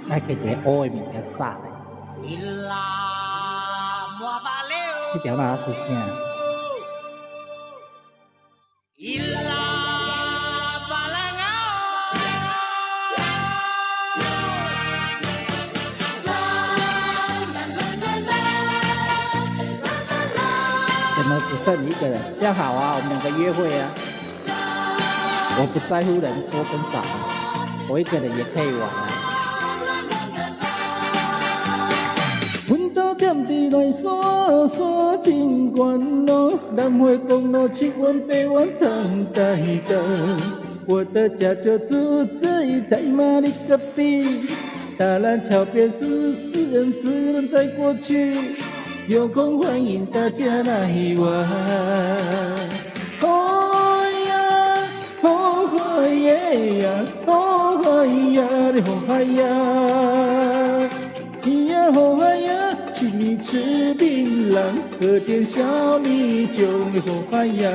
爱摕一个乌的物件炸咧。这条哪出声？怎么只剩你一个人？这样好啊，我们两个约会啊。我不在乎人多跟少，我一个人也可以玩啊。阮家踮伫内山，山真远咯，南回公路7弯8弯通台东。我的家就住在台马里隔壁，大兰桥边是私人只能再过去，有空欢迎大家来玩。哦呀，哦嗨耶呀，哦嗨呀，你好嗨呀，咿呀好嗨呀，请你吃槟榔，喝点小米酒，你好嗨呀。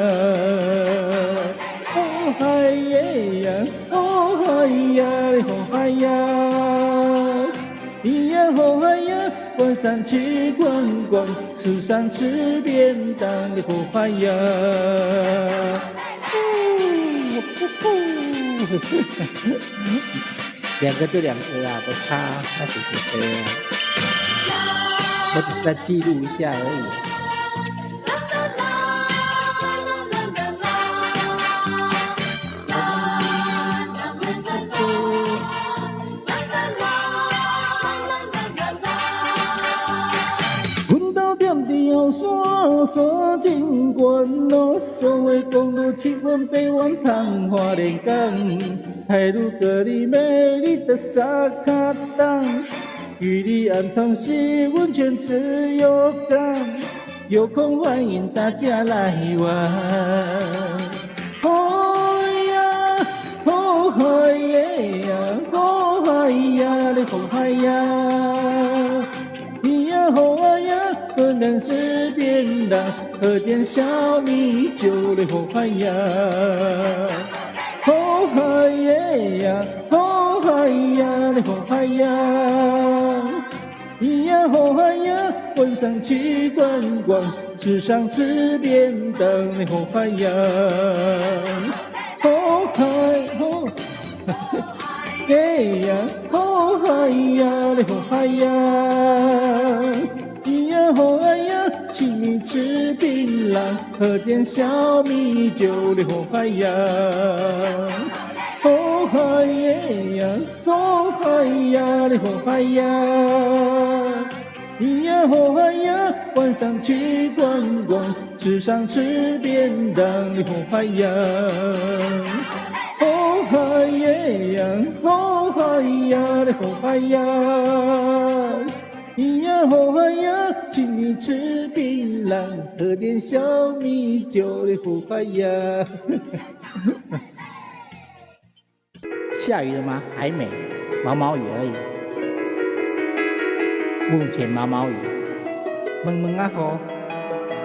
哦嗨耶呀，哦嗨呀，你好嗨呀，咿呀好嗨呀，晚上去逛逛，吃上吃便当，你好嗨呀。两个就两个啊，不差，那是不对啊。我只是在记录一下而已。后山山真远咯，所谓公路7弯8弯通花莲港，海路隔离美丽的沙卡当，玉里安同是温泉自由港，有空欢迎大家来玩。哦呀，哦嗨耶呀，哦嗨呀，你好嗨呀，咿呀好嗨呀。喝点吃便当，喝点小米酒，你好嗨呀，好嗨耶呀，好嗨呀，你好嗨呀，咿呀好嗨呀，晚上去逛逛，吃上吃便当，你好嗨呀，好嗨好耶呀，好嗨呀，你好嗨呀。咿呀好嗨呀，请你吃槟榔，喝点小米酒，你好嗨呀，好嗨耶呀，好嗨呀，你好嗨呀，咿呀好嗨呀，晚上去逛逛，吃上吃便当，你好嗨呀，好嗨耶呀，好嗨呀，你好嗨呀。咿呀好嗨呀，请你吃槟榔，喝点小米酒，你好嗨呀。下雨了吗？还没，毛毛雨而已。目前毛毛雨，蒙蒙啊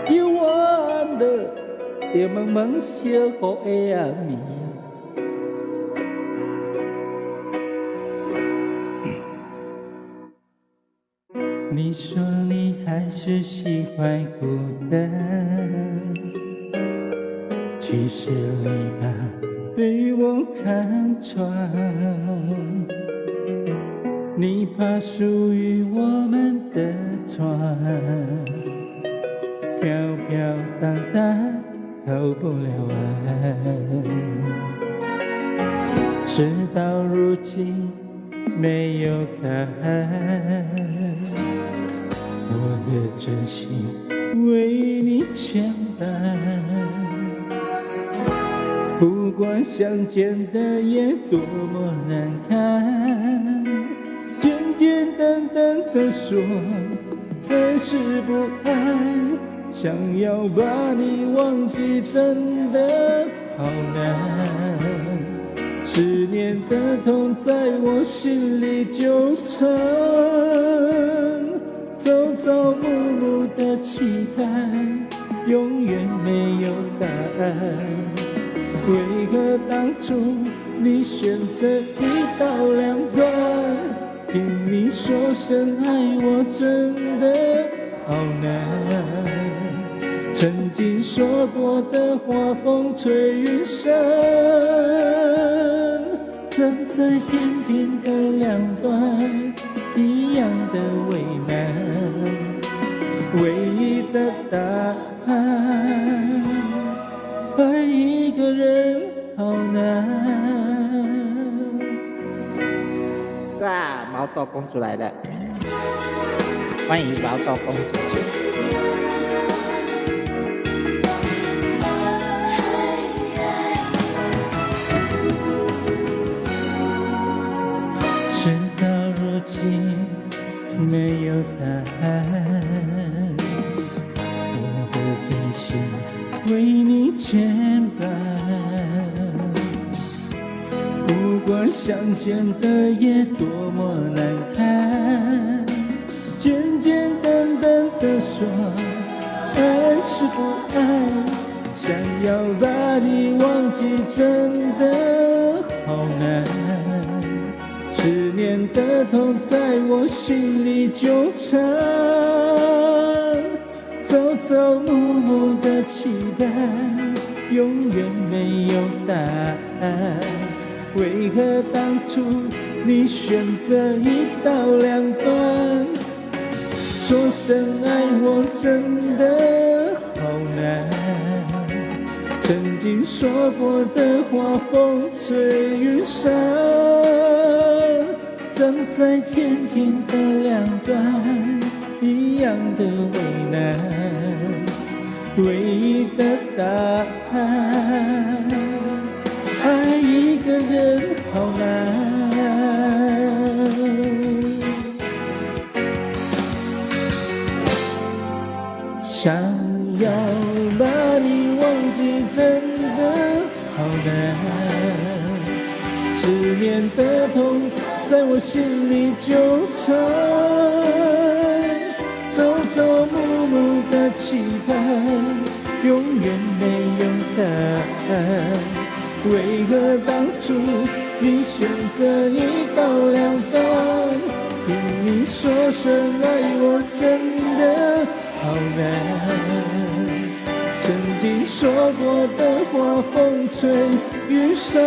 雨，又晚了，在蒙蒙小雨的暗暝。你说你还是喜欢孤单，其实你把被我看穿，你怕属于我们的船飘飘荡荡靠不了岸，事到如今没有答案，我的真心为你强担，不管相见的夜多么难堪，简简单单的说还是不爱，想要把你忘记真的好难，思念的痛在我心里纠缠，朝朝暮暮的期盼永远没有答案，为何当初你选择一刀两断，听你说声爱我真的好难。曾经说过的话，风吹云散，站在天平的两端，一样的为难。唯一的答案，爱一个人好难。哇，毛豆公主来了，欢迎毛豆公主。事到如今没有答案，我的真心为你牵绊。不管相见的夜多么难堪，简简单单的说爱是不爱，想要把你忘记真的好难。思念的痛在我心里纠缠，朝朝暮暮的期盼，永远没有答案。为何当初你选择一刀两断？说声爱我真的好难。曾经说过的话，风吹云散，站在天平的两端，一样的为难。唯一的答案，爱一个人好难。想要把你忘记真的好难，思念的痛在我心里纠缠，朝朝暮暮的期盼，永远没有答案。为何当初你选择一刀两断？听你说声爱我真的好难。曾经说过的话，风吹云散，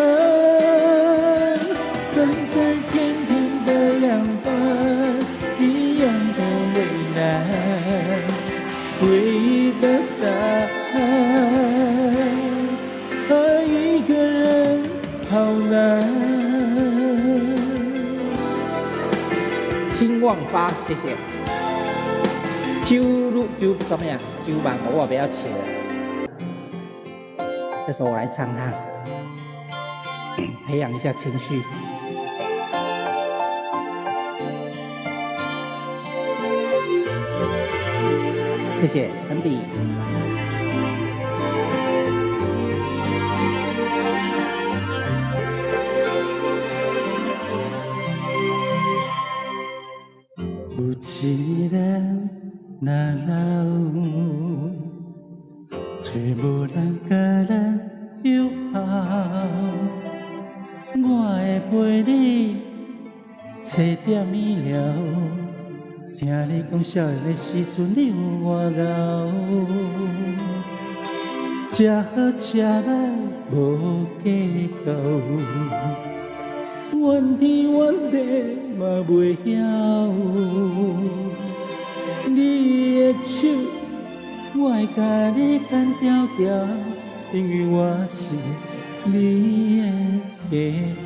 站在天平的两端，一样的为难。唯一的答案，爱一个人好难。兴旺发，谢谢。就怎么样？就把我不要切了。这首我来唱它，培养一下情绪。谢谢Sandy。有一日若老，找无人甲咱友好，我会陪你找点医疗。听你讲少年的时阵，你有偌敖，吃好吃歹无计较，怨天怨地嘛袂晓。你的手，我会甲你牵条条，因为我是你的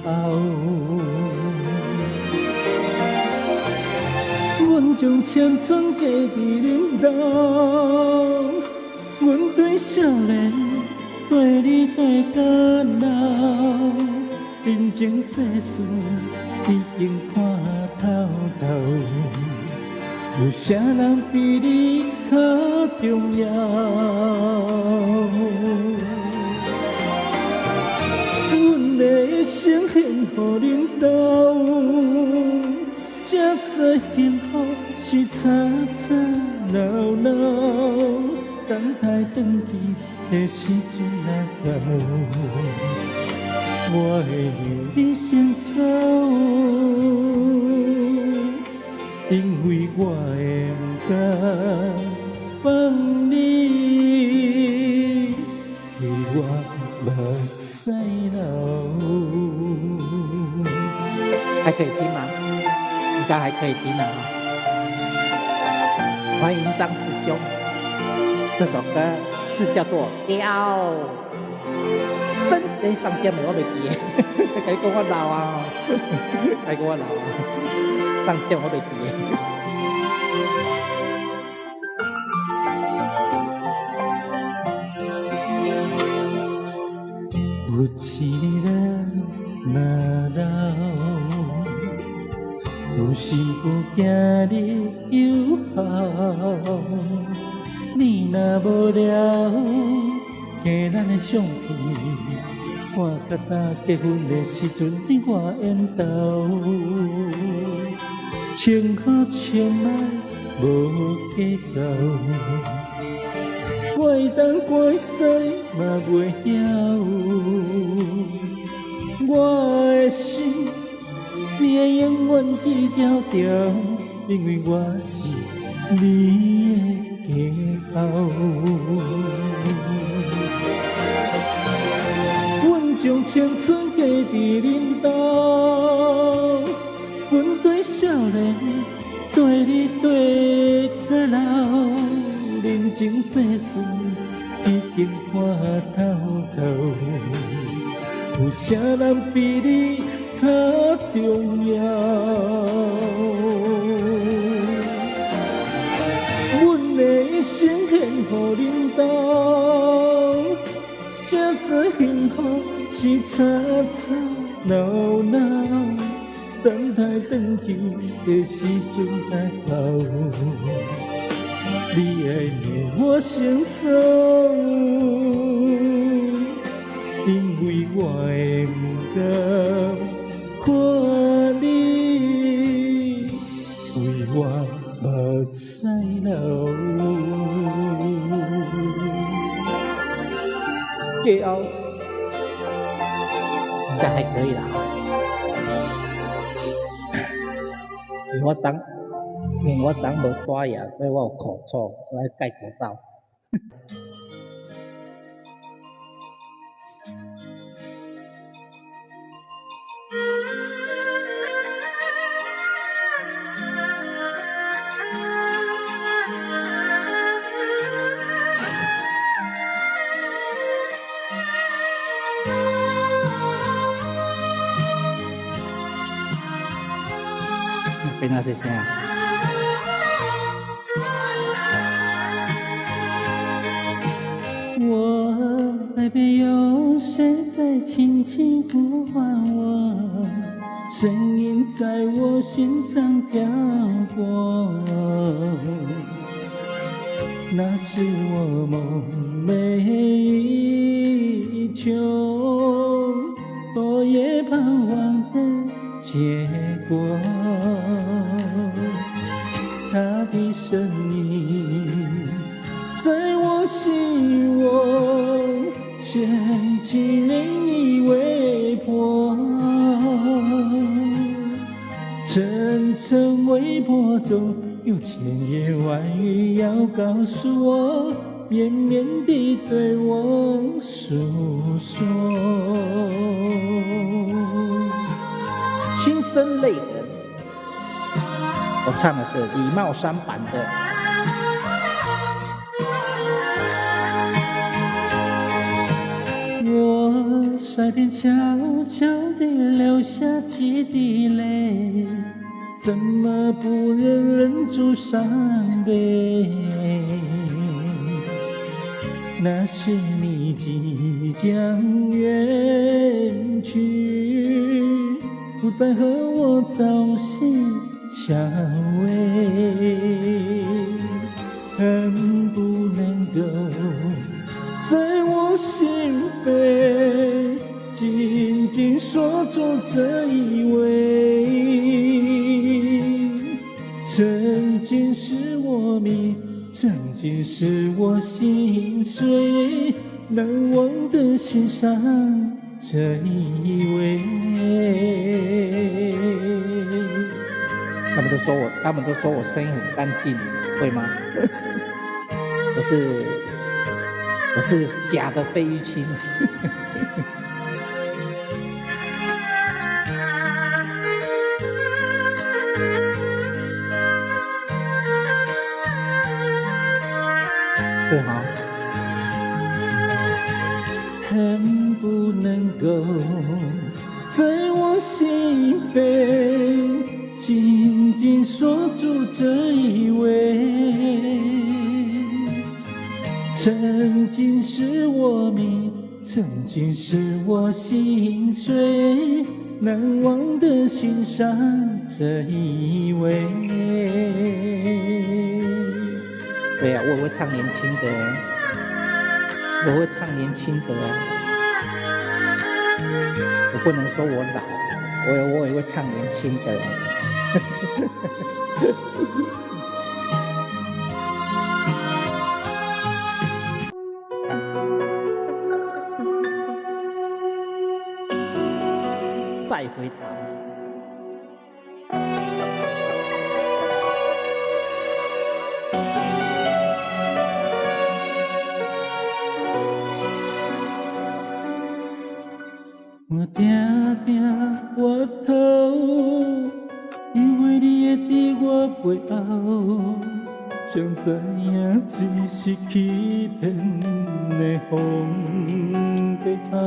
家后。阮将青春加伫恁兜，阮对少年，对你对到老，人情世事已经看透透。有啥人比你较重要？阮的一生献予恁兜，才知幸福是吵吵闹闹。等待转去的时阵来到，我会让你先走。因为我会不敢放你，为我目屎流。还可以听吗？应该还可以听啊。欢迎张师兄，这首歌是叫做《雕》。身体上点的我袂记的，甲你讲我老啊，甲你讲我老啊，上点我袂记的。有一日若老，有时不惊你又好，你若无聊。摕咱的相片，看较早结婚的时阵，你我缘投，情好情歹无计较，我会当关西嘛袂晓，我的心你会永远记条条，因为我是你的家后。将青春加伫恁兜，阮对少年对你对到老，人情世事已经看透透，有啥人比你较重要？阮的一生献予恁兜，这次幸福。是吵吵闹闹，等待转去的时阵才到。你爱念我心中，因为我会不敢看你，为我目屎流。记后。应该还可以啦。因为我昨无刷牙，所以我有口臭，所以戴口罩。被那些谁啊？我爱别有谁在轻轻呼唤我，声音在我心上飘过。那是我梦寐以求，我也盼望的结果。他的声音在我心窝掀起涟漪微波，层层微波中有千言万语要告诉我，绵绵地对我诉说。心生泪痕，我唱的是李茂山版的。我腮边悄悄地流下几滴泪，怎么不能忍住伤悲？那是你即将远去，不再和我朝夕相偎，恨不能够在我心扉紧紧锁住这一位，曾经是我命，曾经是我心碎，难忘的欣赏这一位。差不多他们都说我声音很干净，会吗？我是假的费玉清。是哈。恨不能够在我心扉紧紧锁住这一位，曾经是我命，曾经是我心碎，难忘的欣赏这一位。对呀、我会唱年轻的，我会唱年轻的，我不能说我老，我也会唱年轻的。再回头。我定定我头，因为你会伫我背后，谁知影只是欺骗的风在后，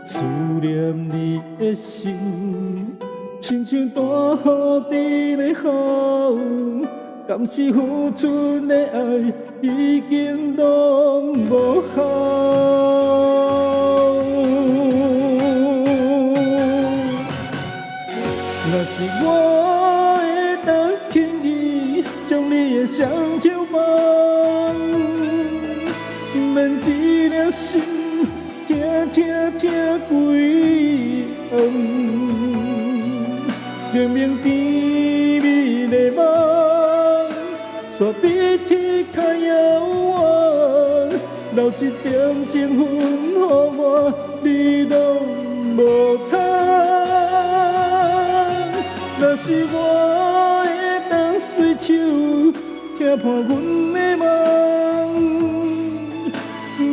思念你的心，亲像大雨伫咧雨，敢是付出的爱已经拢无效。若是我会当轻易将你的双手放，免一粒心痛痛痛规暗，明明甜蜜的梦，却比天较遥远，留一点情分予我，你拢无通。若是我会当随手听破阮的梦，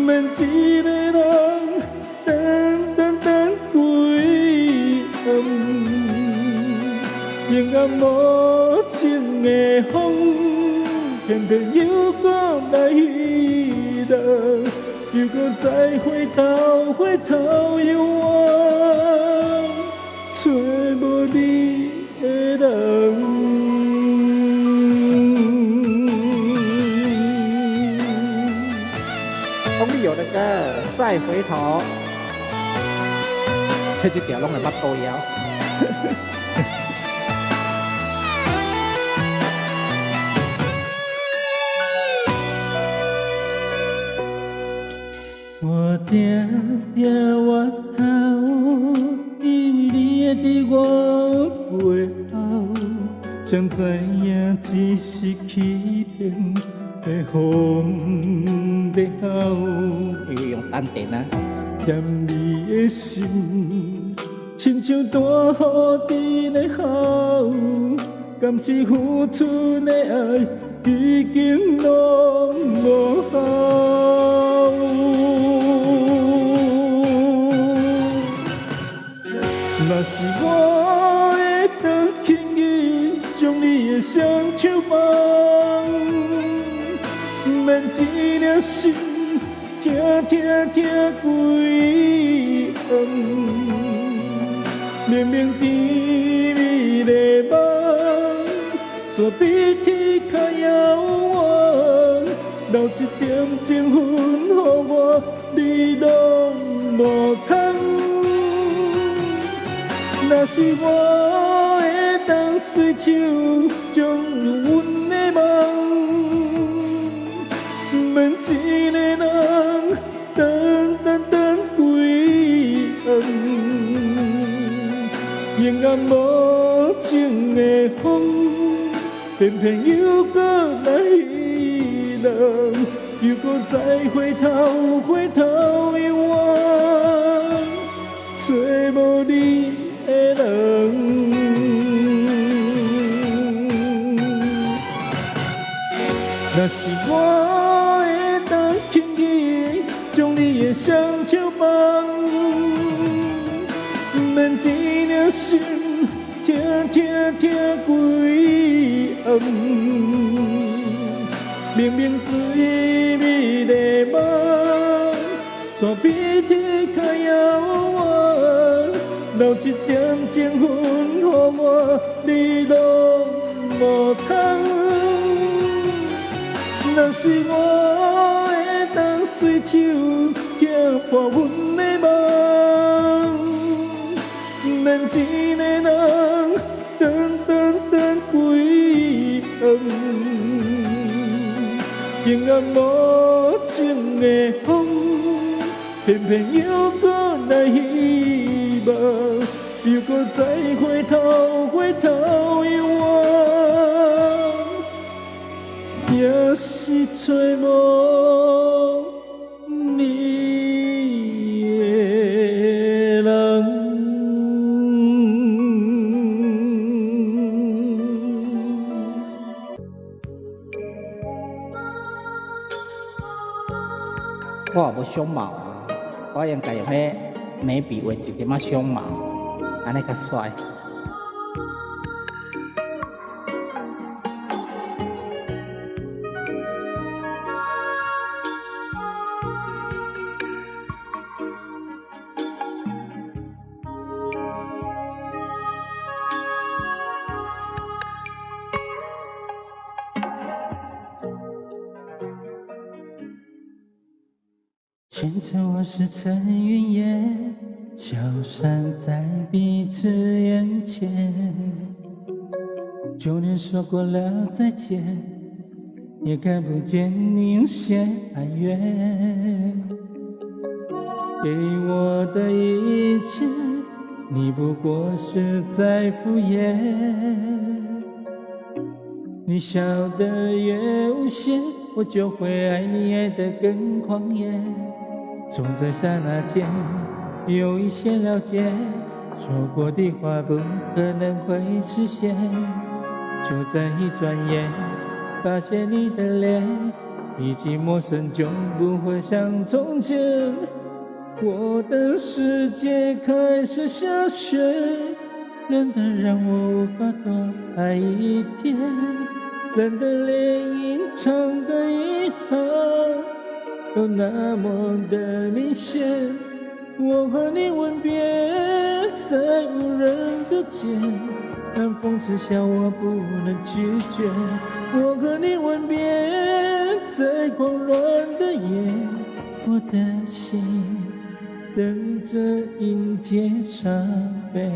免一个人等规暗，阴暗无情的风，偏偏又搁来彼人，又搁再回头犹我，找无你的人。洪丽友的歌《再回头》，这一条拢会捌倒摇。我定定我头，因为你会伫我背后，谁知影只是欺骗的风在后，又用单点啊，甜蜜的心，亲像大雨伫咧雨，敢是付出的爱已经拢无效。若是我会当轻易将你的双手放，免一粒心痛痛痛规暗，明明甜蜜的梦，却比天较遥远，留一点情分予我，你拢无通。若是我会当随手将阮的梦，免一个人等规暗，阴暗无情的风，偏偏又搁来彼人，又搁再回头犹我，找无你的人。若是我会当轻易将你的双手放，免一颗心痛痛痛规暗。明明对美丽梦，山比天较遥远，留一点情分予我，你拢无通。若是我会当随手击破阮的梦，免一个人等规暗。阴暗无情的风，偏偏又搁来希望，又搁再回头遗忘，也是找无你的人。我也无相貌啊，我应该用迄眉笔画一点仔相貌，安尼较帅。前尘往事成云烟，消散在彼此眼前。就连说过了再见，也看不见你有些哀怨。给我的一切，你不过是在敷衍。你笑得越无邪，我就会爱你爱得更狂野。总在刹那间有一些了解，说过的话不可能会实现。就在一转眼，发现你的脸已经陌生，就不会像从前。我的世界开始下雪，冷得让我无法多爱一天，冷得连隐藏的遗憾都那么的明显。我和你吻别在无人的街，寒风刺笑我不能拒绝。我和你吻别在狂乱的夜，我的心等着迎接伤悲。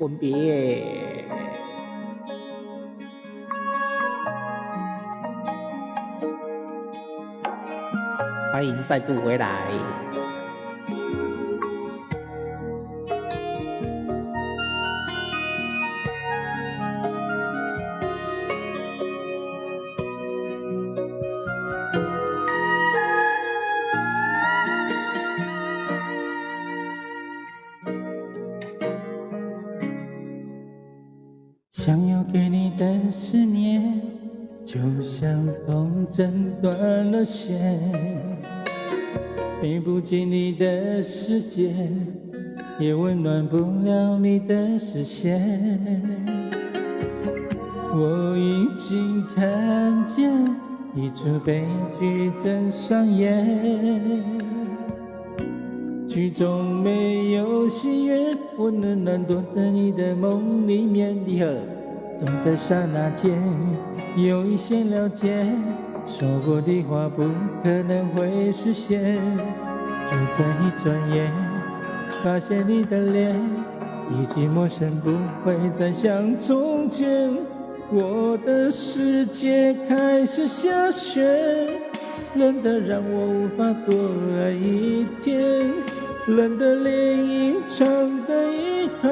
吻别。欢迎再度回来。想要给你的思念，就像风筝断了线，飞不进你的世界，也温暖不了你的视线。我已经看见一出悲剧正上演，剧中没有喜悦，我仍然躲在你的梦里面。你好，总在刹那间有一些了解，说过的话不可能会实现。就在一转眼，发现你的脸已经陌生，不会再像从前。我的世界开始下雪，冷得让我无法多爱一天，冷得连隐藏的遗憾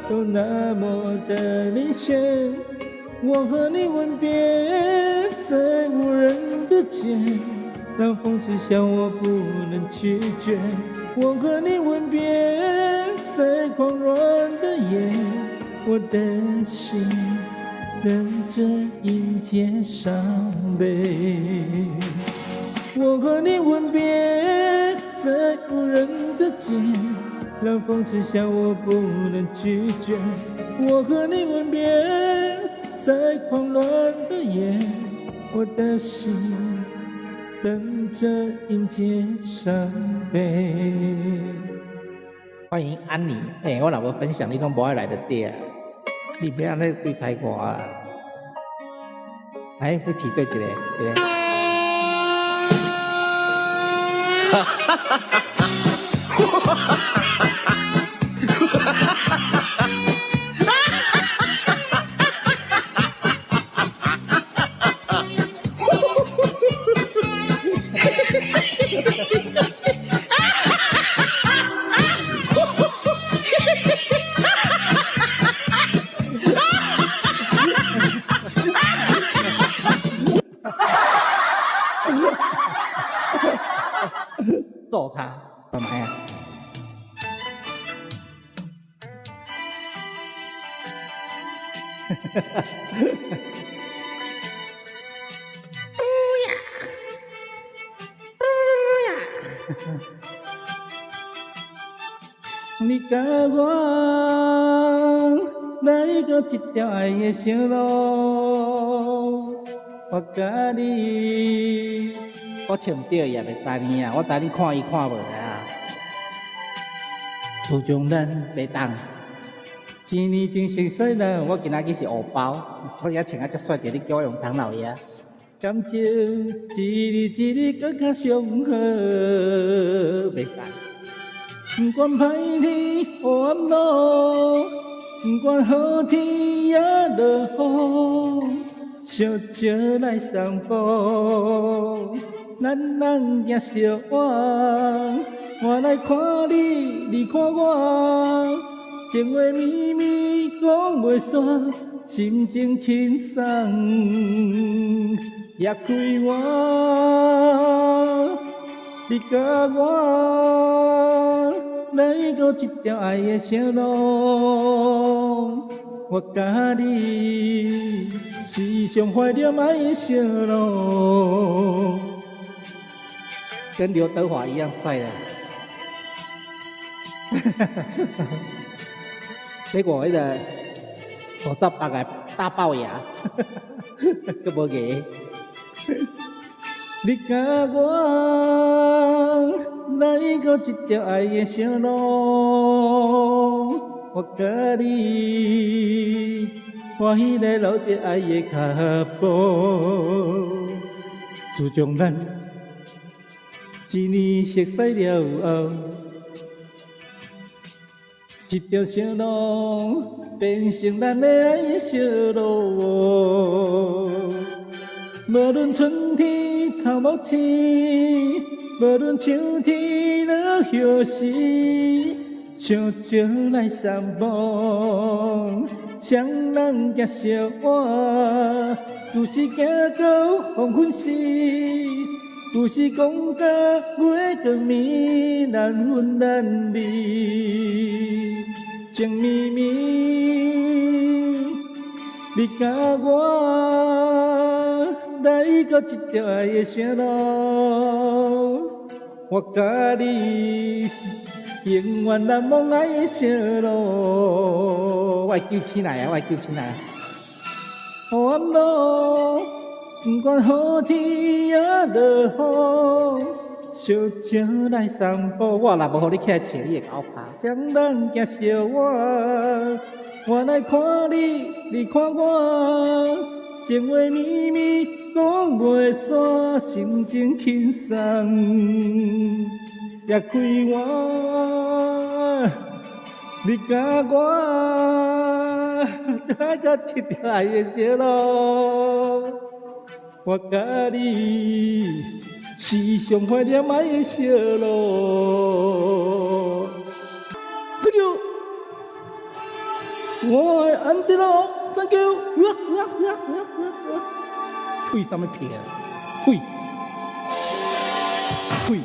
都那么的明显。我和你吻别在无人的街，让风痴笑我不能拒绝。我和你吻别在狂乱的夜，我的心等着迎接伤悲。我和你吻别在无人的街，让风吹笑我不能拒绝。我和你吻别在狂乱的夜，我的心等着迎接伤悲。欢迎安妮，我若无分享，你拢无爱来的对，你不要那对台我啊！来，要起对一个，一个。哈哈哈哈哈！揍他干嘛呀？你甲我来到一条爱的小路，我甲你。我唱唔对也袂使呢啊！我知你看伊看无啊。初中咱袂当，一年前熟悉人，我今仔日是黑包，我也穿啊遮帅着，你叫我用唐老爷。感情一日一日更加上好，袂使。不管歹天黑暗路，不管好天也落雨，小招来相逢。咱人行小弯，我来看你，你看我，情话绵绵讲袂煞，心情轻松也开我。你甲我来到一条爱的小路，我甲你时常怀念爱的小路。跟刘德华一样帅的，结果那个口罩大概大龅牙，都无给。你甲我来到一条爱的小路，我甲你欢喜来留着爱的脚步，自从咱一年熟悉了后，一条小路变成咱的爱的小路。无论春天草木青，无论秋天落叶时，小招来相逢，双人行小弯，有时行到黄昏时。有时讲到月光暝，难分难离，情绵绵。你甲我来到一条爱的小路，我甲你永远难忘爱的小路。我会救起来啊！我会救起来。黑暗路。不管好天也落雨，小招来散步。我若无互你起来找，你会甲我拍。双人行小弯，我来看你，你看我，情话绵绵讲袂煞，心情轻松也开我。你甲我来到一条爱的小路。我甲你时常怀念爱的小路。Thank you， 我的安迪罗 ，Thank you。腿什么皮？腿，腿。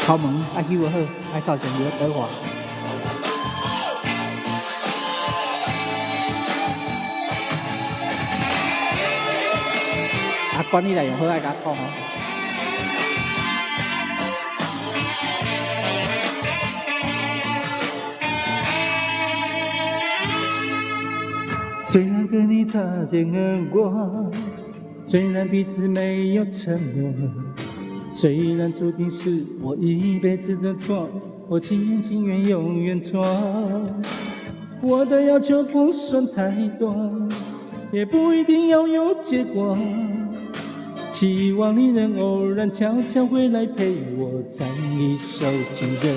敲门，爱去我好，爱造成你的德华。啊，管你来用好爱甲讲哦。虽然跟你擦肩而过，虽然彼此没有承诺，虽然注定是我一辈子的错，我情愿情愿永远错。我的要求不算太多，也不一定要有结果，希望你能偶然悄悄回来陪我唱一首情歌。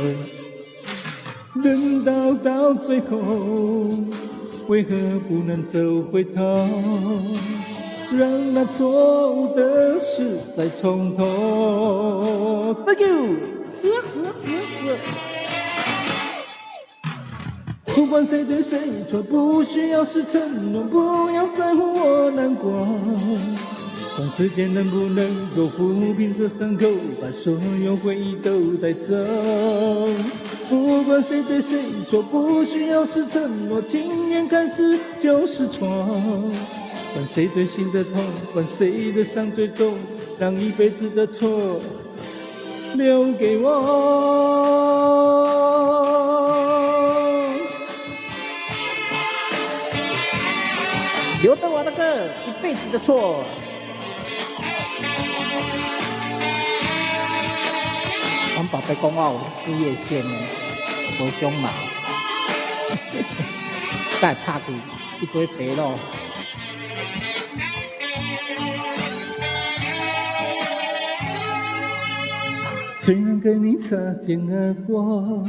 人到最后，为何不能走回头，让那错误的事再从头。 Thank you。 不管谁对谁错，不需要是承诺，不要在乎我难过。管时间能不能够抚平这伤口，把所有回忆都带走。不管谁对谁错，不需要是承诺，情愿开始就是错。管谁对心的痛，管谁的伤最重，让一辈子的错留给我。刘德华的歌，一辈子的错。我们宝贝讲我有事业线呢，无胸毛，再拍去一堆肥肉。虽然跟你擦肩而过，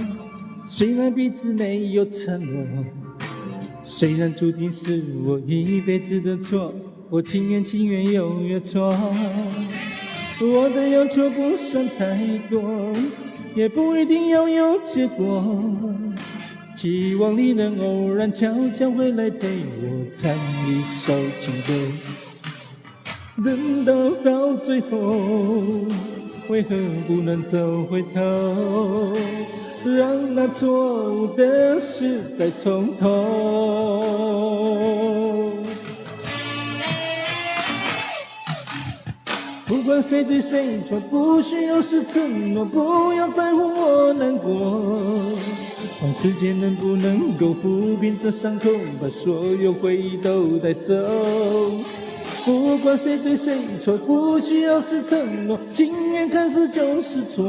虽然彼此没有承诺，虽然注定是我一辈子的错，我情愿情愿永远错。我的要求不算太多，也不一定要有结果，希望你能偶然悄悄回来陪我唱一首情歌。人到最后，为何不能走回头，让那错误的事再从头。不管谁对谁错，不需要是承诺，不要在乎我难过。管时间能不能够抚平这伤口，把所有回忆都带走。不管谁对谁错，不需要是承诺，情愿开始就是错。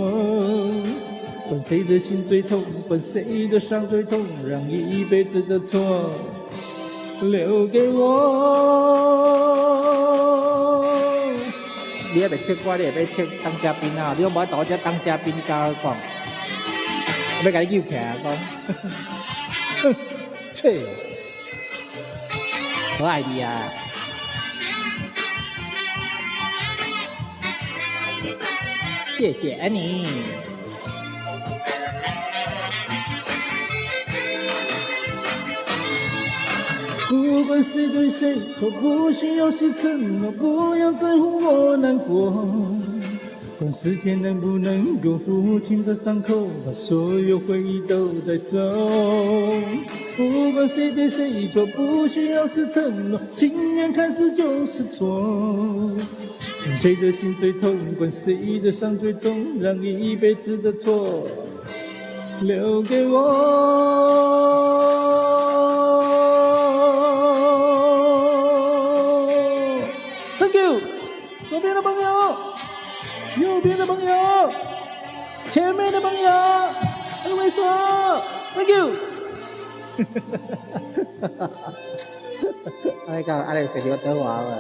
管谁的心最痛，管谁的伤最痛，让一辈子的错留给我。你也袂唱歌，你也要唱当嘉宾啊！你都无爱到这当嘉宾，你甲我讲，我要甲你揪起来讲，切，可爱你啊！谢谢安妮。不管谁对谁错，不需要是承诺，不要在乎我难过。管时间能不能够抚平这伤口，把所有回忆都带走。不管谁对谁错，不需要是承诺，情愿开始就是错。管谁的心最痛，管谁的伤最重，让一辈子的错留给我。Thank you， 左边的朋友，右边的朋友，前面的朋友，二位手 ，Thank you。安尼讲，安尼是刘德华嘛？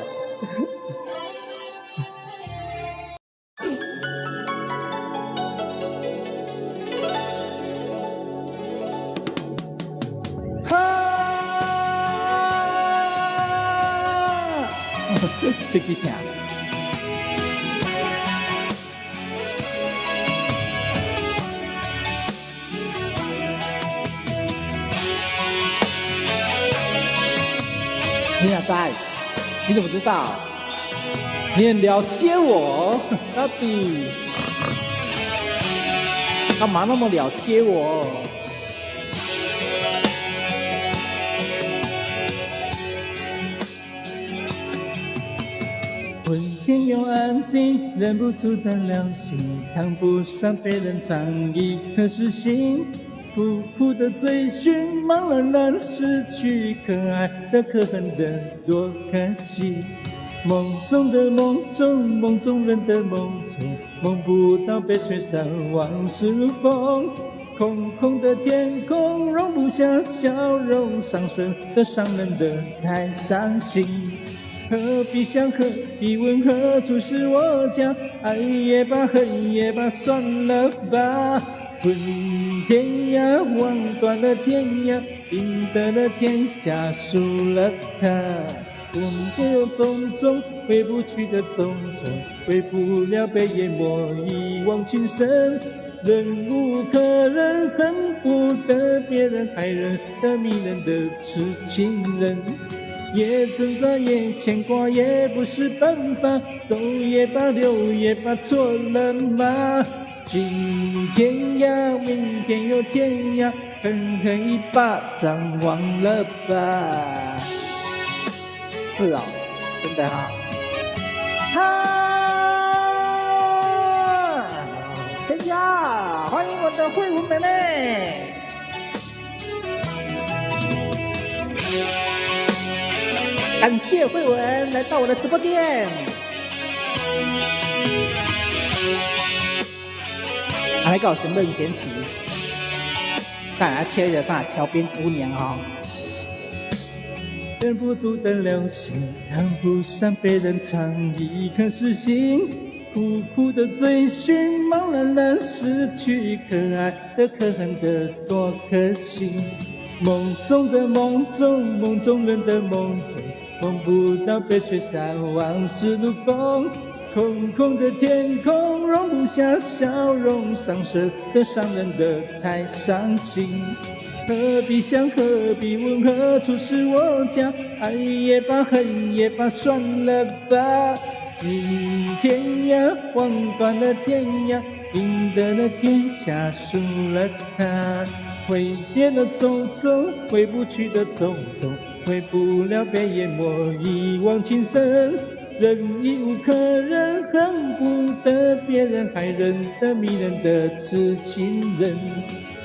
这个听。你哪在？你怎么知道？你很了解我，到底？干嘛那么了解我？浑天又安定，忍不住的流星，谈不上被人倡议，可是心苦苦的追寻，茫然然失去，可爱的可恨的多可惜。梦中的梦中，梦中人的梦中，梦不到被吹散，往事如风。空空的天空容不下笑容，伤神的伤人的太伤心。何必想，何必问，何处是我家？爱也罢，恨也罢，算了吧。问天涯，望断了天涯，赢得了天下，输了他。我们皆有种种回不去的种种，回不了被淹没一往情深。忍无可忍，恨不得别人害人的迷人的痴情人。也挣扎也牵挂也不是办法，走也罢，留也罢，错了吗？今天涯，明天又天涯，狠狠一巴掌忘了吧。是哦，真的哈。天涯，欢迎我的慧文妹妹。感谢慧文来到我的直播间。还搞什么任贤齐？看他切的啥桥边姑娘哈、哦。忍不住的流星，谈不上被人倡议，可是心苦苦的追寻，茫然然失去，可爱的可恨的多可惜。梦中的梦中，梦中人的梦中，梦不到被吹散，往事如风。空空的天空容不下笑容，伤神的伤人的太伤心。何必想，何必问，何处是我家？爱也罢，恨也罢，算了吧。明天涯，望断了天涯，赢得了天下，输了他。挥别了种种，回不去的种种，回不了被淹没一往情深。忍亦无可忍，恨不得别人害人的迷人的痴情人。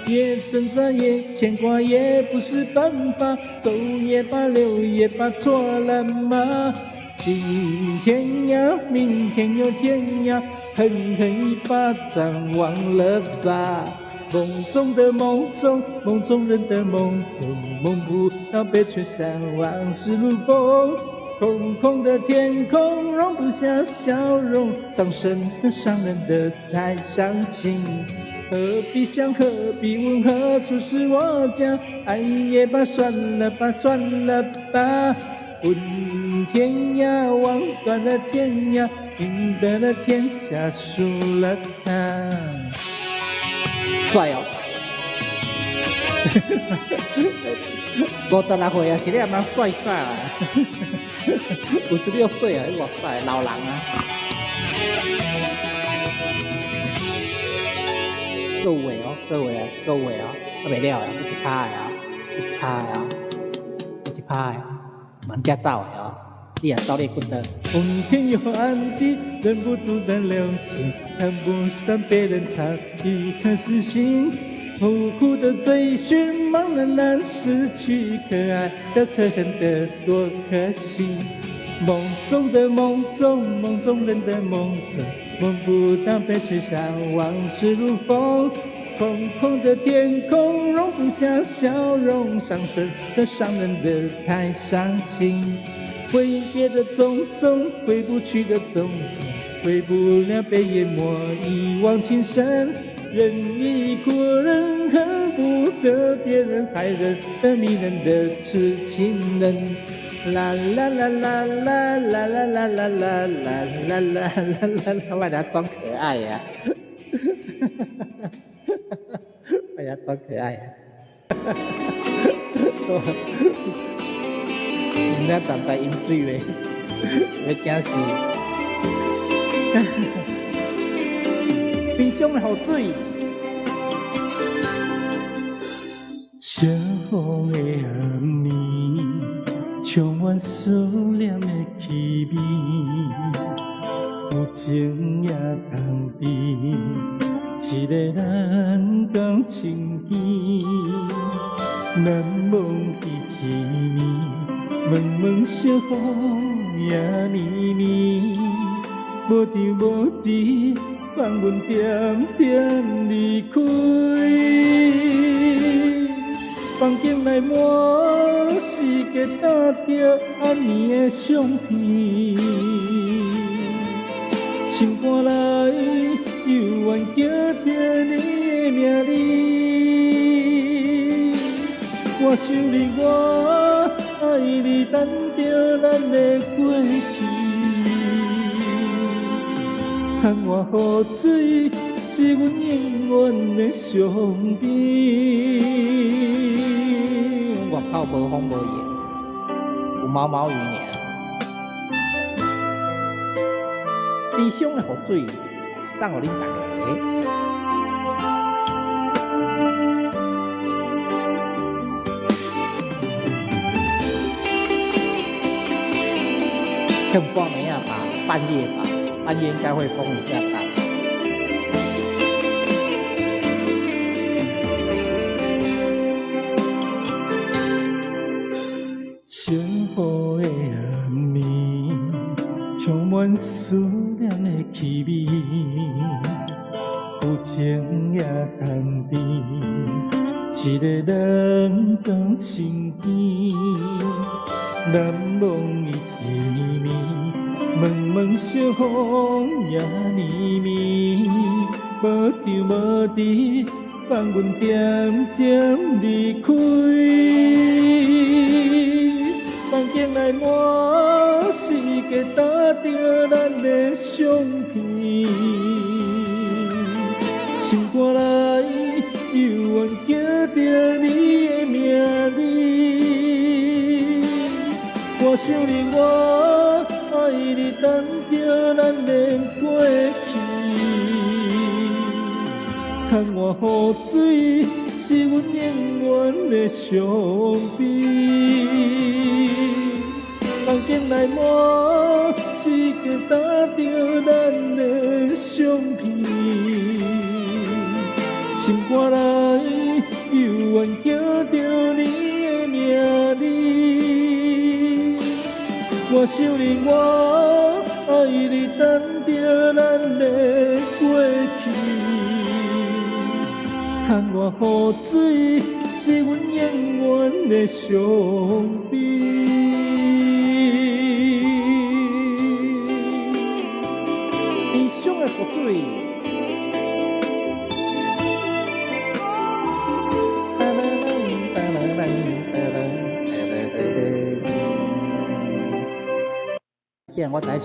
也挣扎也牵挂也不是办法，走也罢，留也罢，错了吗？今天涯，明天又天涯，狠狠一巴掌忘了吧。梦中的梦中，梦中人的梦中，梦不到被吹散，往事如风。空空的天空容不下笑容，伤神的伤人的太伤心。何必想，何必问，何处是我家？爱也罢，算了吧，算了吧。问天涯，望断了天涯，赢得了天下，输了他。帅哦！56岁啊，是你阿妈帅啥啊？56岁啊，哇塞，老人啊！各位哦，各位啊，各位啊，还袂了啊，一直拍的啊，一直拍的啊，一直拍的啊，往家走的啊，你也走你滚的。风天又暗地，忍不住的流星，谈不上被人倡议，可是心苦苦的追寻，茫然然失去，可爱的可恨的多可惜。梦中的梦中，梦中人的梦中，梦不到被吹散，往事如风。空空的天空容不下笑容，伤神的伤人的太伤心。挥别的种种，回不去的种种，回不了被淹没一往情深。忍亦苦忍，恨不得别人害人的迷人的痴情人。啦啦啦啦啦啦啦啦啦啦啦啦啦啦，把它装可爱呀、把它装可爱呀、人家站在饮水嘞，要惊死！冰箱的雨水，正雨的暗暝，充满思念的气味，有情也通比，一个人讲情义，难忘彼一暝，茫茫小雨也绵绵，无张无弛，放阮点点离开。房间内满是个打着暗暝的相片，心肝内犹原记着你的名字。我想你，我爱你，等着咱的过去。窗外雨水是阮永远的相片。外口无风无雨，有毛毛雨尔。理想的雨水，送予恁大家。趁半暝啊吧，半夜吧，半夜应该会风雨下大。正雨的暗暝，充满思念的气味，有情也通比，一个人讲情义，难忘伊一暝，茫茫小雨也绵绵，无张无弛，放阮点点离开。房间内满是个打着咱的相片，心肝内犹原记着你的名字。我想你，我爱你，等着咱的过去。窗外雨水是阮永远的相片。房间内满是个打着咱的相片，心肝内犹原记着你的名字。我想你，我爱你，等着咱的过去。窗外雨水是阮永远的相片。理想的雨水，既然我在唱，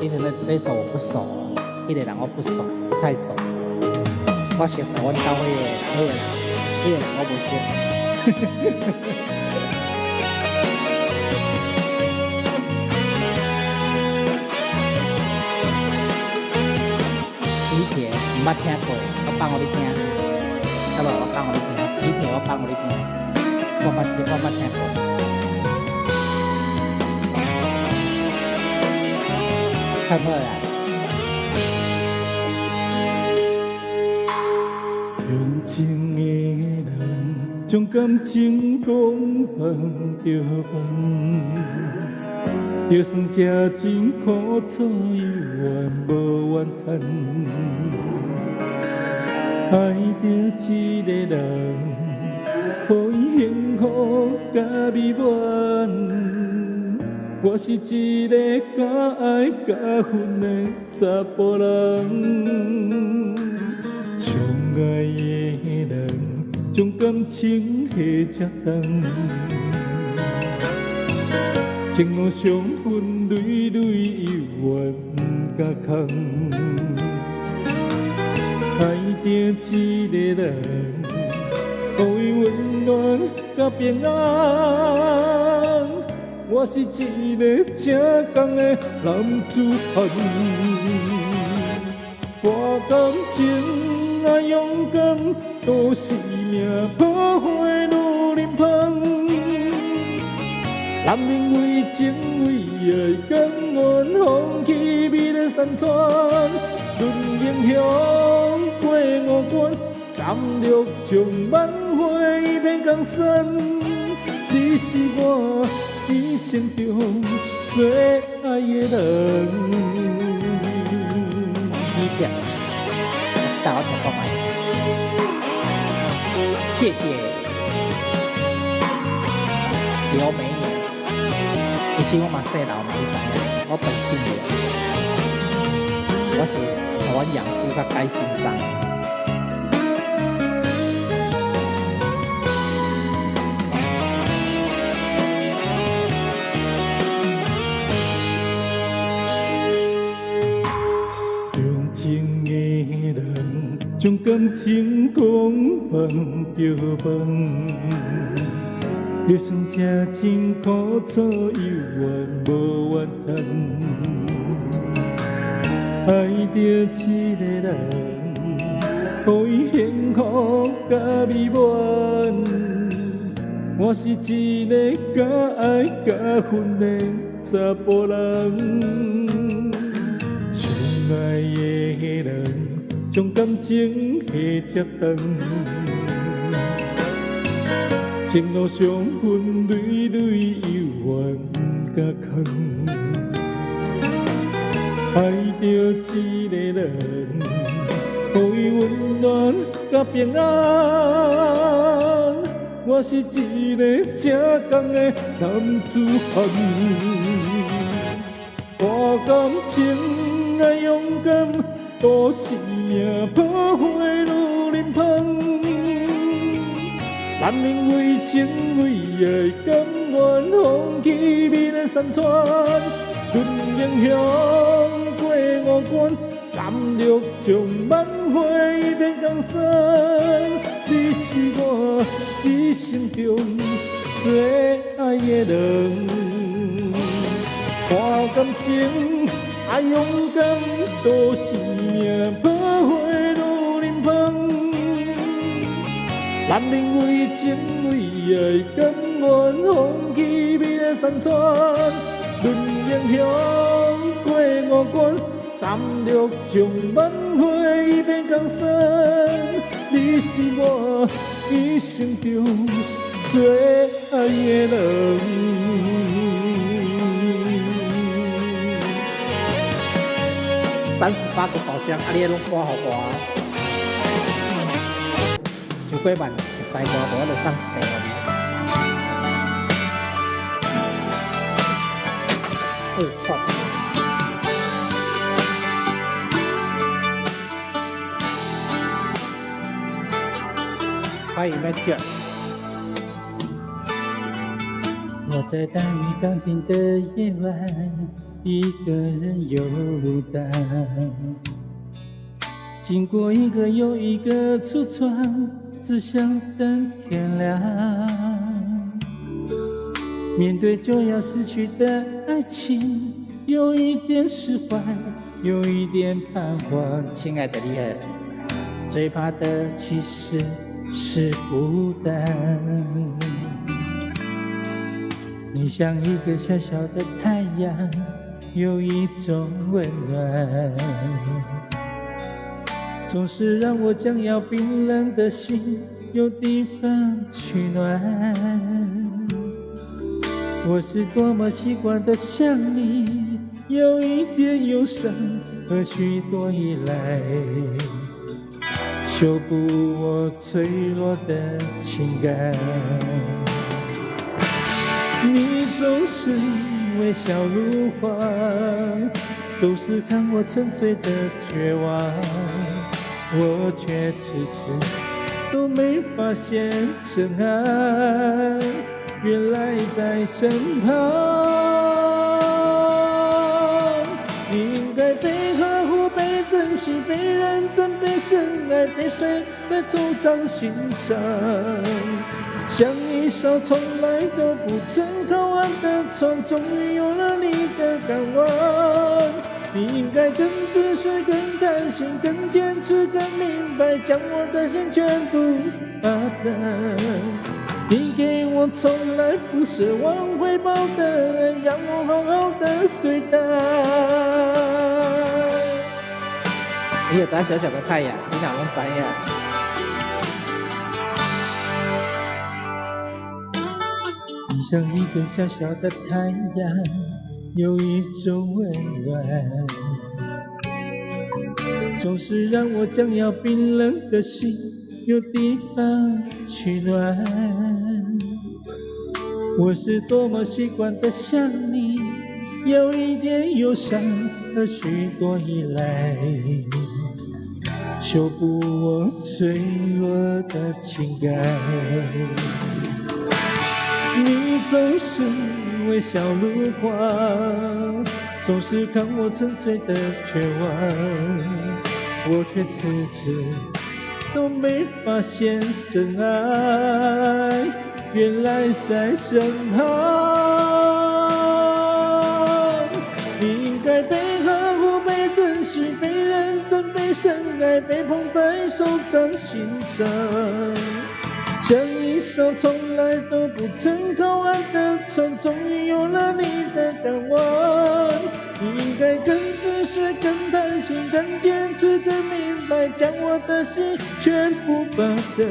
其实那首我不熟，迄个人我不熟，不太熟。我熟悉阮兜迄个人，迄个人我不熟。喜帖毋捌听过，我放互你听。好无？我放互你听。喜帖我放互你听。我捌听过。看好啦。用情的人将感情讲放着放，就算这真苦楚，犹原无怨叹。爱着一个人，予伊幸福甲美满。我是一个敢爱敢恨的查甫人，相爱的人将感情下这重，情路伤痕累累犹原不敢空。爱着一个人，予伊温暖甲平安。我是一个正港的男子汉，我感情啊勇敢，都是命破坏如临风。男人为情为爱，甘愿放弃美丽山川。论英雄过五关，斩六将挽回一片江山。你是我一生中最爱的人。一点，大家听过吗？谢谢刘美女，其实我嘛细老嘛，你知影，我本姓刘，我是台湾养父甲改姓张。将感情讲放就放，就算这真苦楚，犹原无怨叹。爱着一个人，予伊幸福甲美满。我是一个敢爱敢恨的查甫人，相爱的人。将感情下折断，情路上分蕊蕊犹原甲空。爱着一个人，予伊温暖甲平安。我是一个正港的男子汉，我感情爱勇敢。都是命破坏如临风，男人为情为爱，甘愿放弃美丽山川。论英雄过五关，斩六将挽回一片江山。你是我一生中最爱的人，我感情。爱勇敢，都是命破坏如临风。男人为情为爱，甘愿放弃美丽山川。论英雄过五关，斩六将挽回一片江山。你是我一生中最爱的人。38个包厢，你拢挂互我。想过万熟悉歌，我就送一个你。错。欢迎 Matthew。我在大雨刚停的夜晚。一个人游荡，经过一个又一个橱窗，只想等天亮。面对就要失去的爱情，有一点释怀，有一点彷徨。亲爱的你好，最怕的其实是孤单。你像一个小小的太阳。有一种温暖，总是让我将要冰冷的心有地方取暖。我是多么习惯的想你，有一点忧伤和许多依赖，修补我脆弱的情感。你总是微笑如花，总是看我沉睡的绝望，我却迟迟都没发现真爱原来在身旁。你应该被呵护、被珍惜、被认真、被深爱、被谁在主张欣赏。像一艘从来都不曾靠岸的船，终于有了你的港湾。你应该更自私、更贪心、更坚持、更明白，将我的心全部霸占。你给我从来不奢望回报的爱，让我好好的对待。你也知小小的太阳，你哪能知呀？你像一个小小的太阳，有一种温暖，总是让我将要冰冷的心有地方取暖。我是多么习惯的想你，有一点忧伤和许多依赖，修补我脆弱的情感。你总是微笑如花，总是看我沉睡的绝望，我却迟迟都没发现真爱原来在身旁。你应该被呵护、被珍惜、被认真、被深爱、被捧在手掌心上，像一艘从来都不曾靠岸的船，终于有了你的港湾。你应该更自私、更贪心、更坚持、更明白，将我的心全部霸占。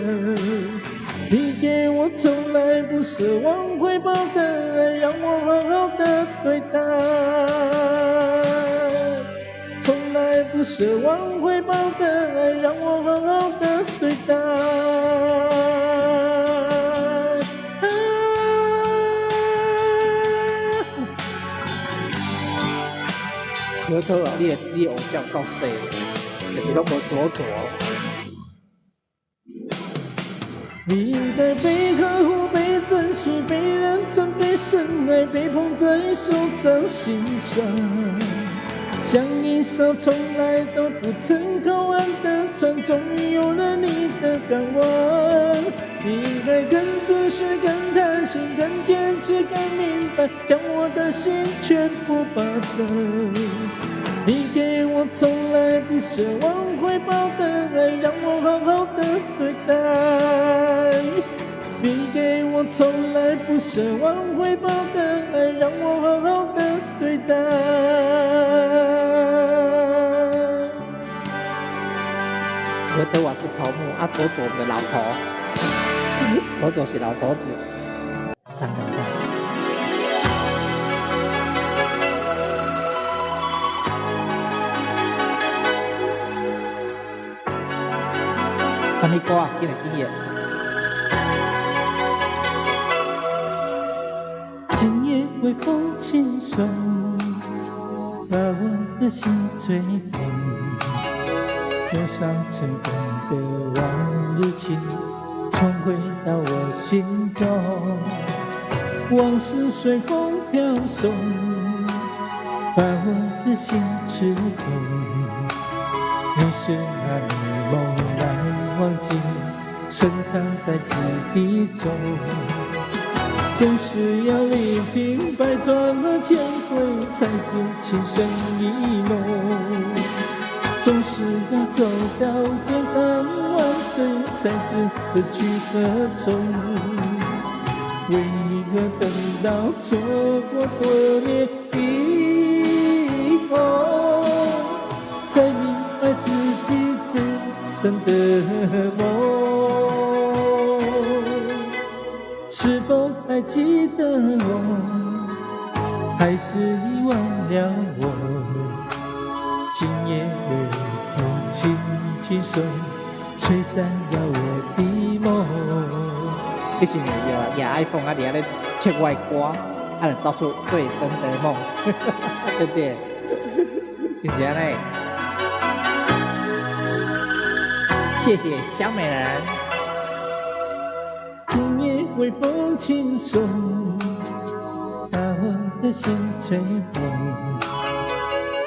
你给我从来不奢望回报的爱，让我好好的对待。从来不奢望回报的爱，让我好好的对待。核桃啊，你偶像到谁？就是拢无左左。你应该被呵护、被珍惜、被认真、被深爱、被捧在手掌心上，像一艘从来都不曾靠岸的船，终于有了你的港湾。你应该更自私、更贪心、更坚持、更明白，将我的心全部霸占。你给我从来不奢望回报的爱，让我好好的对待。你给我从来不奢望回报的爱，让我好好的对待。核桃啊是头目，啊左左我们的老头，左左是老头子，唱看看。什么歌啊？今日几日？今夜微风轻送，把我的心吹动，多少成功的往日情，重回到我心中。往事随风飘送，把我的心刺痛。你是那美梦难忘记，深藏在记忆中。总是要历经百转和千回，才知情深意浓。总是要走到千山万水，才知何去何从。为何等到错过多年以后，才明白自己最真的梦？是否还记得我？还是遗忘了我？今夜微风轻轻送，吹散了我的梦。你是不是也爱放啊？你咧唱我的歌，啊，能造出最真的梦，对不对？是不是安尼？谢谢小美人。今夜微风轻送，把我的心吹动。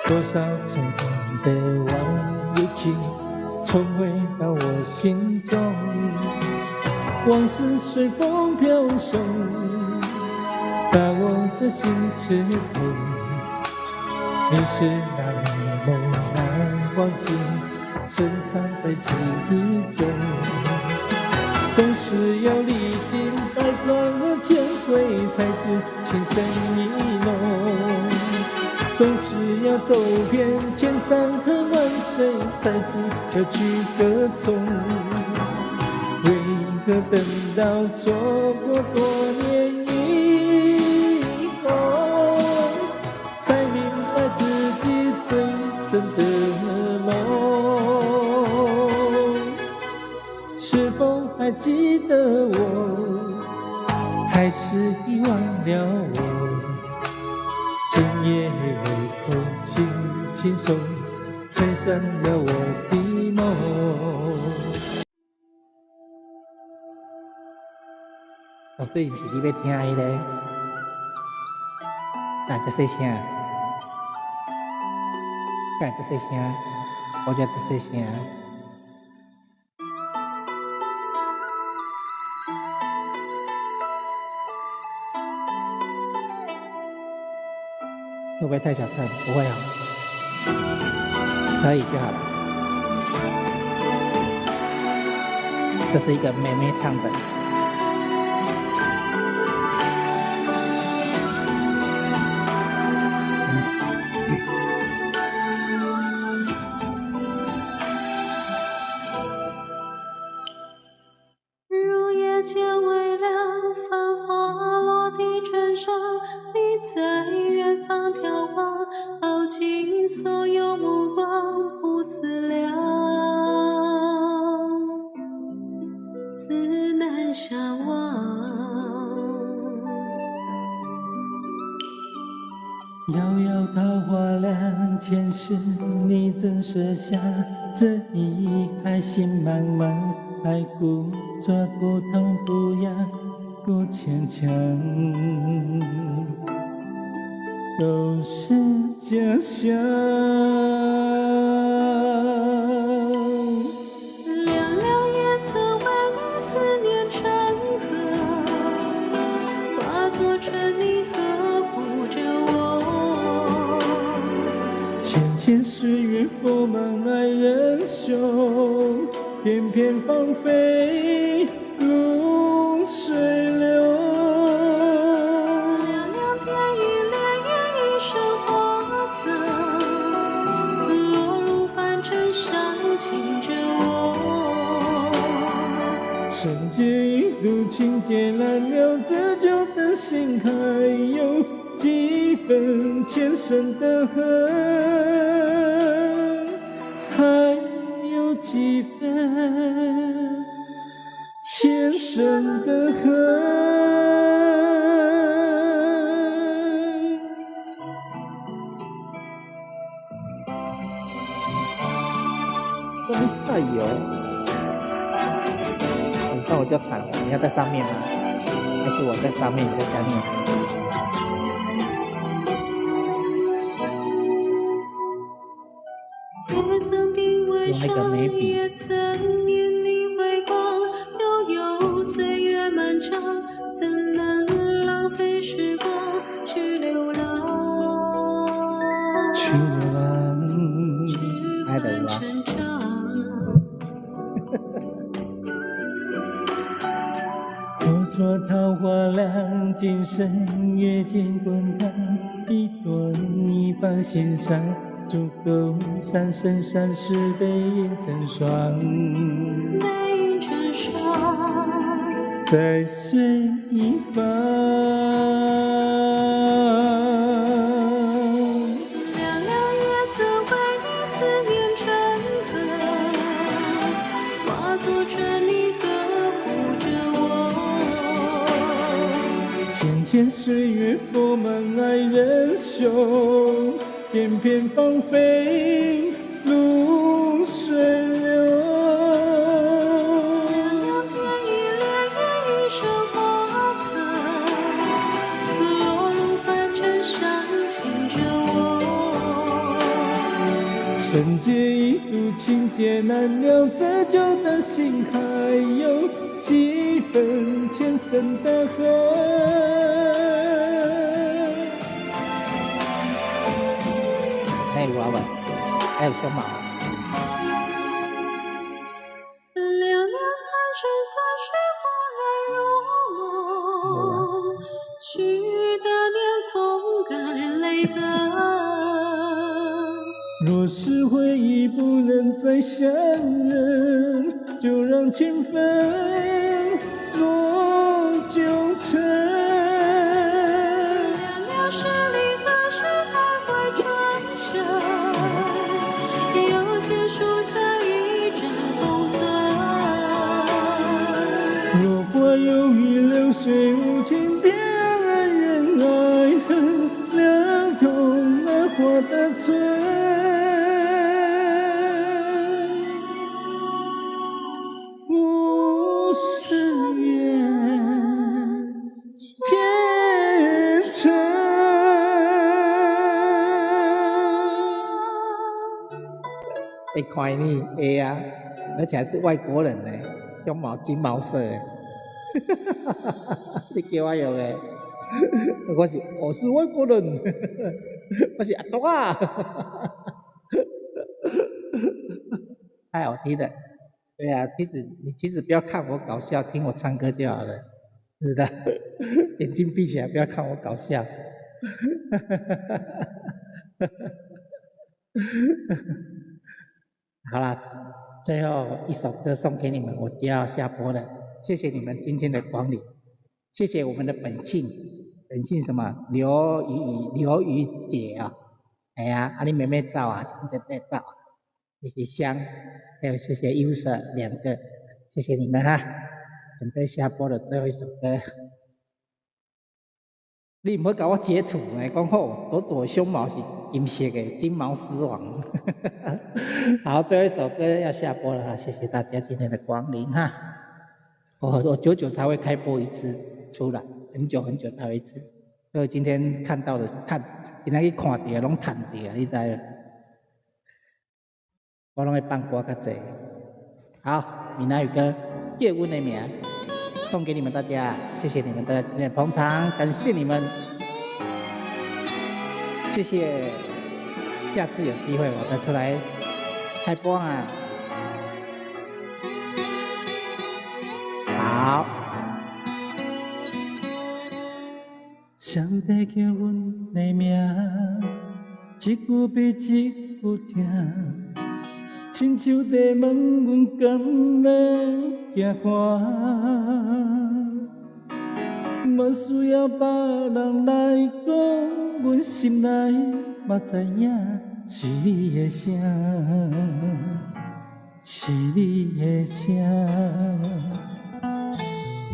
多少成功的往日情，重回到我心中。往事随风飘送，把我的心刺痛。你是那猛然忘记，深藏在记忆中。总是要历经百转千回，才知情深意浓。总是要走遍千山和万水，才知何去何从。为何等到错过多年以后，才明白自己最真的梦？是否还记得我，还是遗忘了我？今夜微风轻轻送，吹散了我的梦。绝对不是你要听的咧，哪这细声？干这细声？我觉得这细声。会不会太小声？不会啊，可以就好了。这是一个妹妹唱的。入夜间微凉，繁花落地成霜。你在远方眺望，耗尽所有目光，不思量，自难相忘。遥遥桃花凉，前世你怎舍下这一海心茫茫？爱故作不痛不痒，不牵强，都是假象。凉凉夜色为你思念成河，化作春泥呵护着我。浅浅岁月佛满爱人袖，片片芳菲如水流。凉凉天意潋滟一身花色，落入凡尘伤情着我。圣洁一度情劫难了，这旧的心还有几分前生的恨，还有几分前生的恨。哎呦，晚上我就惨了，你要在上面吗？还是我在上面，你在下面？也曾并未伤，也曾念你回光，悠悠岁月漫长，怎能浪费时光去流浪？去流浪，去换成长。错错桃花凉，今生月见滚烫，一朵一放心上，足够三生三世背影成双，背影成双，在水一方。凉凉夜色为你思念成河，化作春泥呵护着我。浅浅岁月佛满爱人袖，片片芳菲如水流。凉凉天意潋滟一身花色，落入凡尘伤情着我。圣洁一度情劫难了，这旧的心还有几分前生的恨。那我吧。还有胸毛。寥寥三十，恍然如梦，去的年风感人泪痕。若是回忆不能再相认，就让情分落九成。寥寥十里，何时还会转身？又见树下一阵风存。若花有意，流水无情，别爱人爱恨两同，那花的存。会看你会啊，而且还是外国人呢，胸毛金毛色的，你叫我用的，我是外国人，我是阿东啊，太好听了。对啊，其实不要看我搞笑，听我唱歌就好了，是的，眼睛闭起来，不要看我搞笑。好了，最后一首歌送给你们，我就要下播了。谢谢你们今天的光临，谢谢我们的本姓什么刘瑜姐啊、哎呀，你妹妹到啊，现在在照，谢谢香，还有谢谢 user 2个，谢谢你们哈。准备下播的最后一首歌，你唔好搞我截图诶，讲好左胸毛是金色的，金毛狮王。好，最后一首歌要下播了哈，谢谢大家今天的光临哈。我久久才会开播一次出来，很久才会一次。所以今天看到的今天去看到拢赚到，你知道？我拢会放歌较济。好，闽南语歌《叶问》的名送给你们大家，谢谢你们的今天的捧场，感谢你们，谢谢。下次有机会我再出来开播啊！好。上帝叫阮的名，一句比一句疼，亲像在问阮敢要行看，无需要别人来讲，阮心内嘛知影是你的声，是你的声，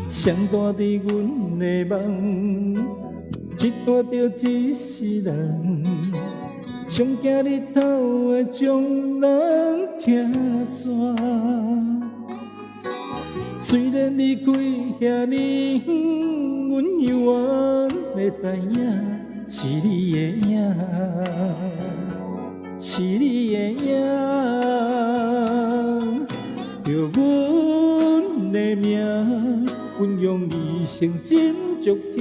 谁带伫阮的梦，一带着一世人，上惊日头会将人听散。虽然离开遐尼远，阮犹原会知影。是你的影，是你的影，着阮的命，阮用一生真足疼。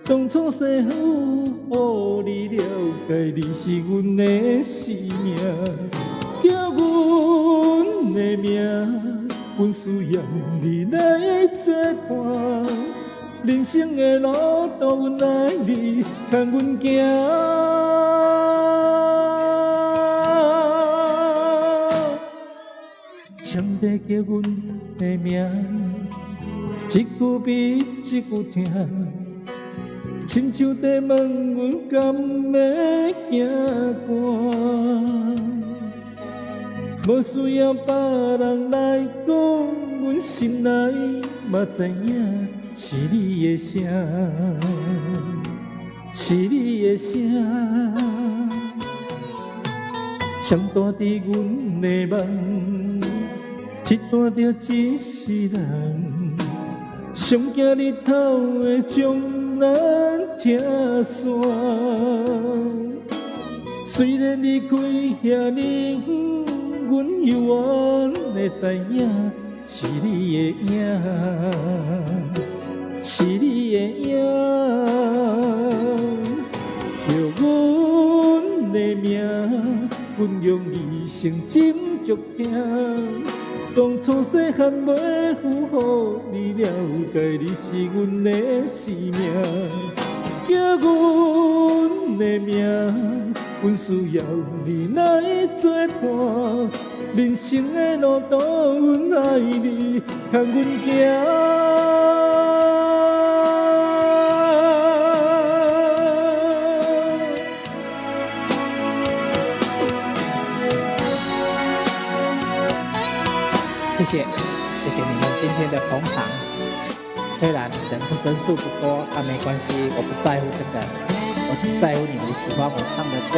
当初生好，予你了解，你是阮的生命，叫阮的命，阮需要你来作伴。人生的路途，阮爱你，牵阮行。上帝叫阮的名，一句比一句疼，亲像在问阮敢要行寒。无需要别人来讲，阮心内嘛知影。是你的声，是你的声，谁带伫阮的梦，一带着一世人，上惊日头会将咱听散。虽然离开遐尼远，阮犹原会知影是你的影。是你的影，着阮的命，阮用一生斟酌听。当初细汉袂负荷，你了解你是阮的生命，叫阮的命，阮需要你来作伴。人生的路途，阮爱你，牵阮行。谢谢你们今天的捧场。虽然人数不多，但没关系，我不在乎这个，我只在乎你们喜欢我唱的歌。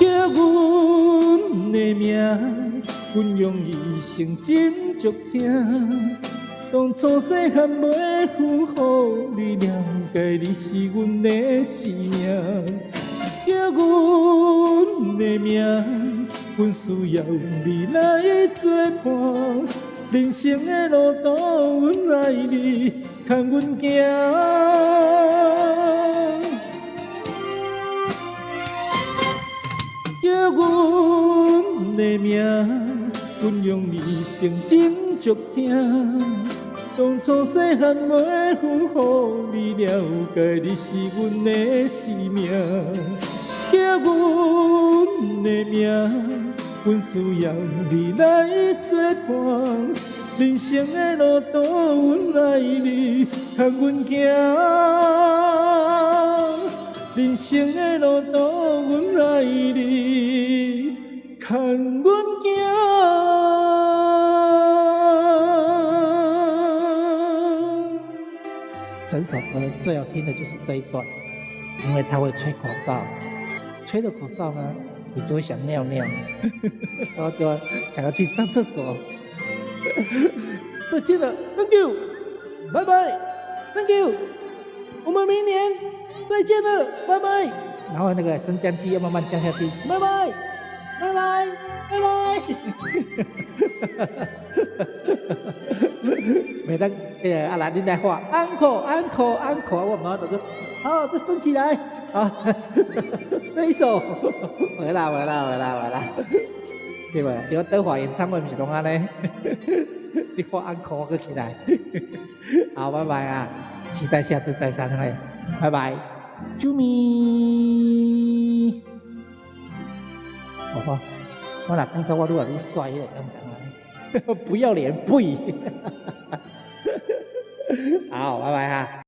叫阮的名，阮用一生斟酌听。当初细汉袂负荷，你了解你是阮的生命。叫阮的名，阮需要你来作伴。人生的路途，阮爱你，牵阮行。叫阮的名，阮用一生斟酌听。当初细汉袂负荷，你了解你是阮的生命。叫阮的名，阮需要你来作伴。人生的路途，阮爱你，牵阮行。人生的路途，阮爱你，牵阮行。整首歌最好听的就是这一段，因为他会吹口哨，吹了口哨呢，你就会想尿尿，然后就想要去上厕所。再见了 ，Thank you， 拜拜 ，Thank you， 我们明年再见了，拜拜。然后那个升降机要慢慢降下去，拜拜，拜拜，拜拜。每当阿兰丁在画 uncle， 我马上就好，再升起来，好，这一首回来，对吧？有德华演唱会不是拢安尼，你画 uncle 我搁起来，好，拜拜啊，期待下次再相会，拜拜，啾咪，好吧，我若感觉我愈来愈帅了，敢不敢啊？不要脸，呸！好，拜拜哈。